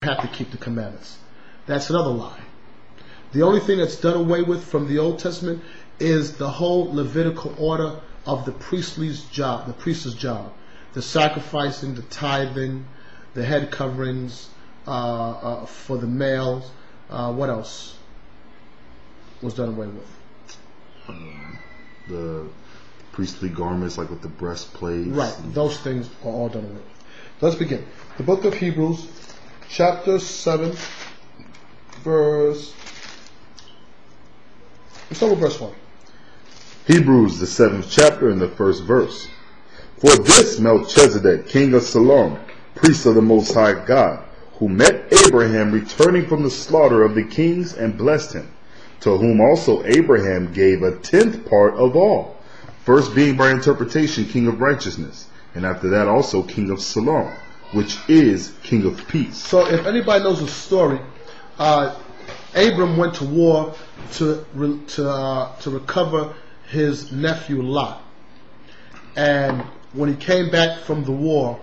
have to keep the commandments. That's another lie. The only thing that's done away with from the Old Testament is the whole Levitical order of the priest's job, the sacrificing, the tithing, the head coverings for the males. What else was done away with? The priestly garments, like with the breastplate. Right, those things are all done away with. Let's begin. The book of Hebrews, chapter 7, verse... Let's start with verse 1. Hebrews, the 7th chapter, and the first verse. For this Melchizedek, king of Salem, priest of the Most High God, who met Abraham returning from the slaughter of the kings and blessed him, to whom also Abraham gave a 10th part of all, first being by interpretation king of righteousness, and after that also king of Salem, which is king of peace. So if anybody knows the story, Abram went to war to recover his nephew Lot. And when he came back from the war,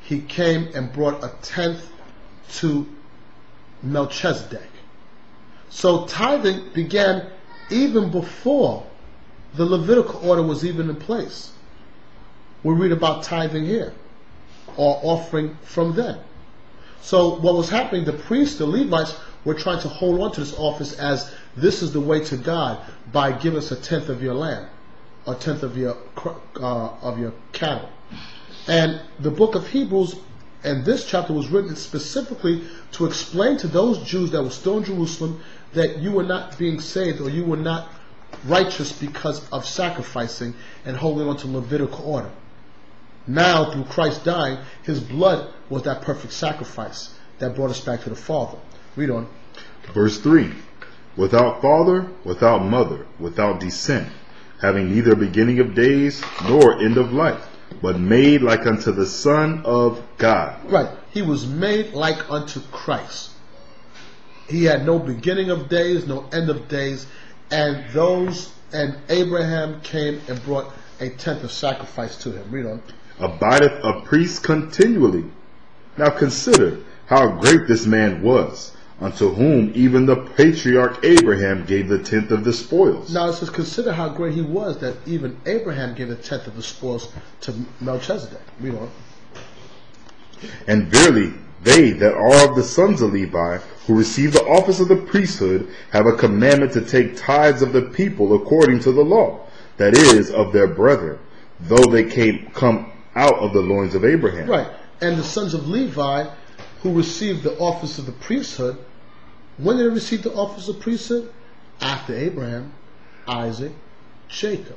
he came and brought a 10th to Melchizedek. So tithing began even before the Levitical order was even in place. We read about tithing here, or offering from then. So what was happening, the priests, the Levites, were trying to hold on to this office as this is the way to God by giving us a 10th of your land, a 10th of your cattle. And the book of Hebrews and this chapter was written specifically to explain to those Jews that were still in Jerusalem that you were not being saved, or you were not righteous because of sacrificing and holding on to Levitical order. Now, through Christ dying, his blood was that perfect sacrifice that brought us back to the Father. Read on. Verse 3. Without father, without mother, without descent, having neither beginning of days nor end of life, but made like unto the Son of God. Right. He was made like unto Christ. He had no beginning of days, no end of days, and Abraham came and brought a 10th of sacrifice to him. Read on. Abideth a priest continually. Now consider how great this man was, unto whom even the patriarch Abraham gave the 10th of the spoils. Now it says, consider how great he was that even Abraham gave the 10th of the spoils to Melchizedek. Read on. And verily, they that are of the sons of Levi, who receive the office of the priesthood, have a commandment to take tithes of the people according to the law, that is, of their brethren, though they come out of the loins of Abraham. Right. And the sons of Levi, who received the office of the priesthood, when did they receive the office of priesthood? After Abraham, Isaac, Jacob.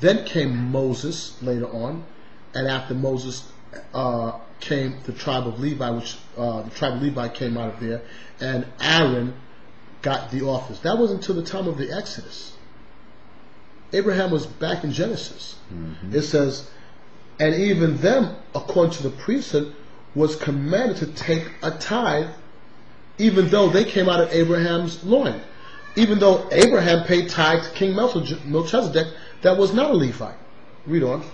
Then came Moses later on, and after Moses came the tribe of Levi, which the tribe of Levi came out of there, and Aaron got the office. That wasn't until the time of the Exodus. Abraham was back in Genesis. It says, and even them, according to the priesthood, was commanded to take a tithe, even though they came out of Abraham's loin. Even though Abraham paid tithe to King Melchizedek, that was not a Levite. Read on.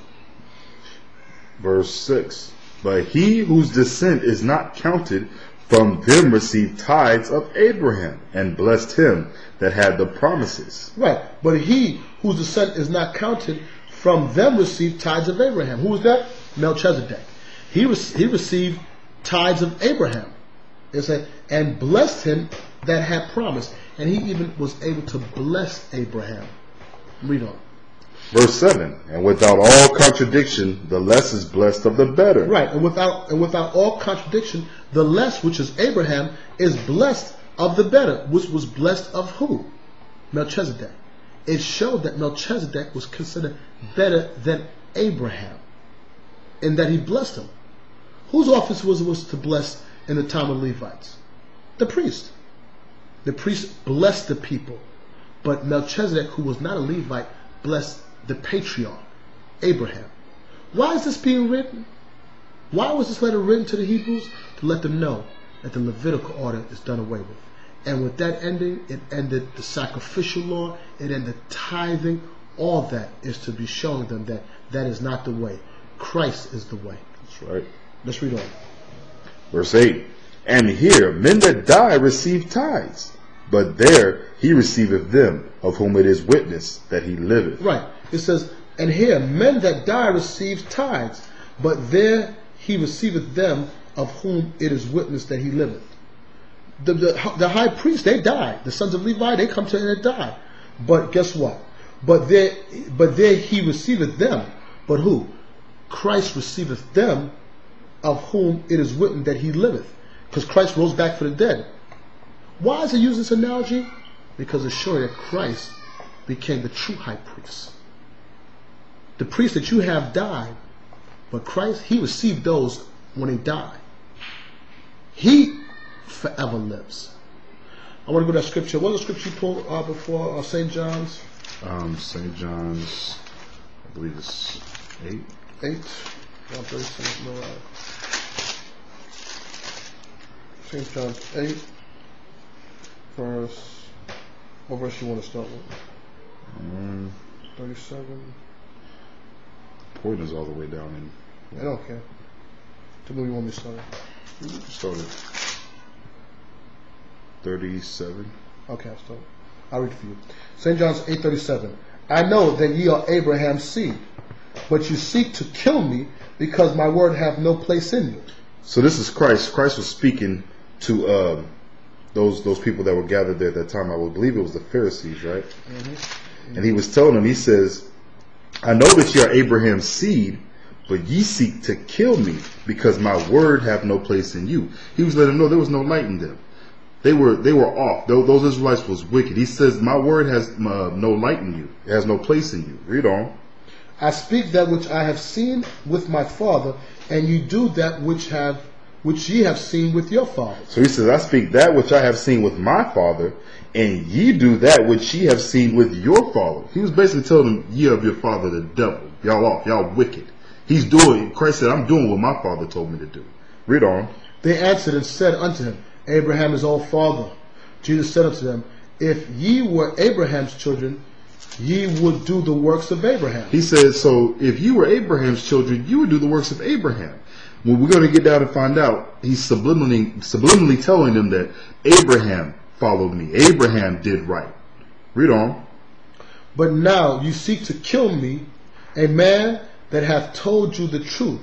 Verse 6. But he whose descent is not counted, from them received tithes of Abraham, and blessed him that had the promises. Right. But he whose descent is not counted, from them received tithes of Abraham. Who was that? Melchizedek. He received tithes of Abraham. It said, and blessed him that had promised. And he even was able to bless Abraham. Read on. Verse 7. And without all contradiction, the less is blessed of the better. Right. And without all contradiction, the less, which is Abraham, is blessed of the better, which was blessed of who? Melchizedek. It showed that Melchizedek was considered better than Abraham, in that he blessed him. Whose office was to bless in the time of Levites? The priest. The priest blessed the people, but Melchizedek, who was not a Levite, blessed the patriarch, Abraham. Why is this being written? Why was this letter written to the Hebrews? To let them know that the Levitical order is done away with. And with that ending, it ended the sacrificial law, it ended tithing. All that is to be showing them that that is not the way. Christ is the way. That's right. Let's read on. Verse 8. And here men that die receive tithes, but there he receiveth them, of whom it is witness that he liveth. Right. It says, and here men that die receive tithes, but there he receiveth them, of whom it is witness that he liveth. The high priest, they die. The sons of Levi, they come to him and die. But guess what? But there he receiveth them. But who? Christ receiveth them, of whom it is written that he liveth. Because Christ rose back for the dead. Why is he using this analogy? Because it's showing that Christ became the true high priest. The priest that you have died, but Christ, he received those when he died. He forever lives. I want to go to that scripture. What was the scripture you pulled before St. John's? St. John's, I believe it's 8. 8. 137. No, St. John's 8. What verse you want to start with? 37. Point is all the way down in. I don't care. Tell me you want me to start. Start at 37. Okay, I'll read it for you. St. John's 8:37. I know that ye are Abraham's seed, but you seek to kill me because my word have no place in you. So this is Christ. Christ was speaking to those people that were gathered there at that time. I would believe it was the Pharisees, right? Mm-hmm. And he was telling them, he says, I know that ye are Abraham's seed, but ye seek to kill me because my word have no place in you. He was letting them know there was no light in them. They were off. Those Israelites was wicked. He says, my word has no light in you. It has no place in you. Read on. I speak that which I have seen with my father, and you do that which ye have seen with your father. So he says, I speak that which I have seen with my father, and ye do that which ye have seen with your father. He was basically telling them, ye of your father the devil. Y'all off. Y'all wicked. Christ said, I'm doing what my father told me to do. Read on. They answered and said unto him, Abraham is our father. Jesus said unto them, if ye were Abraham's children, ye would do the works of Abraham. He says, so if you were Abraham's children, you would do the works of Abraham. When we're going to get down and find out, he's subliminally telling them that Abraham followed me. Abraham did right. Read on. But now you seek to kill me, a man that hath told you the truth,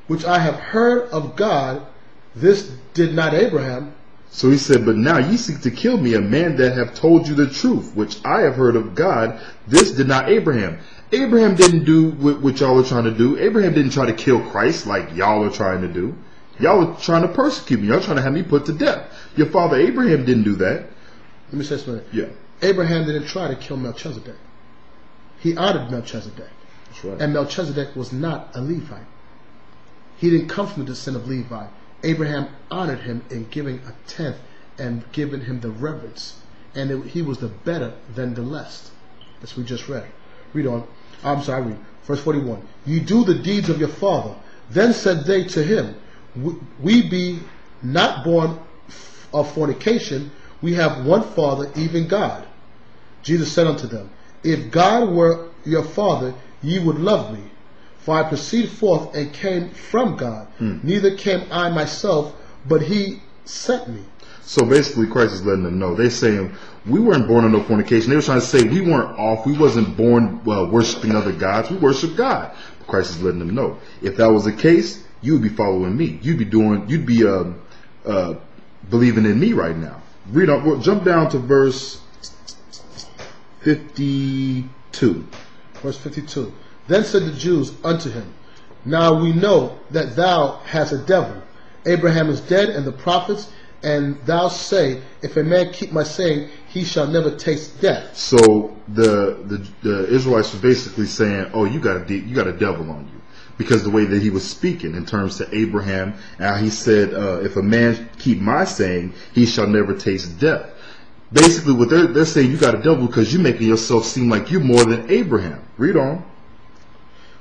which I have heard of God. This did not Abraham. So he said, but now ye seek to kill me, a man that have told you the truth, which I have heard of God. This did not Abraham. Abraham didn't do what y'all are trying to do. Abraham didn't try to kill Christ like y'all are trying to do. Y'all are trying to persecute me. Y'all are trying to have me put to death. Your father Abraham didn't do that. Let me say something. Yeah. Abraham didn't try to kill Melchizedek. He honored Melchizedek. That's right. And Melchizedek was not a Levite. He didn't come from the descent of Levi. Abraham honored him in giving a tenth and giving him the reverence. And he was the better than the less. That's what we just read. Read on. Read. Verse 41. You do the deeds of your father. Then said they to him, we be not born of fornication. We have one Father, even God. Jesus said unto them, if God were your Father, ye would love me. For I proceed forth and came from God. Neither came I myself, but he sent me. So basically Christ is letting them know. They're saying, we weren't born of no fornication. They were trying to say we weren't off. We wasn't born worshiping other gods. We worship God. But Christ is letting them know. If that was the case, you would be following me. You'd be believing in me right now. Read on. Jump down to verse 52. Verse 52. Then said the Jews unto him, now we know that thou hast a devil. Abraham is dead, and the prophets, and thou say, if a man keep my saying, he shall never taste death. So the Israelites were basically saying, oh, you got a devil on you, because the way that he was speaking in terms to Abraham, and he said, if a man keep my saying, he shall never taste death. Basically, what they're saying, you got a devil because you're making yourself seem like you're more than Abraham. Read on.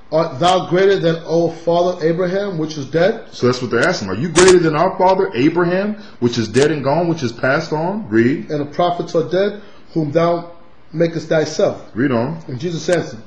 Art thou greater than our father Abraham, which is dead? So that's what they're asking. Are you greater than our father Abraham, which is dead and gone, which is passed on? Read. And the prophets are dead, whom thou makest thyself. Read on. And Jesus answered,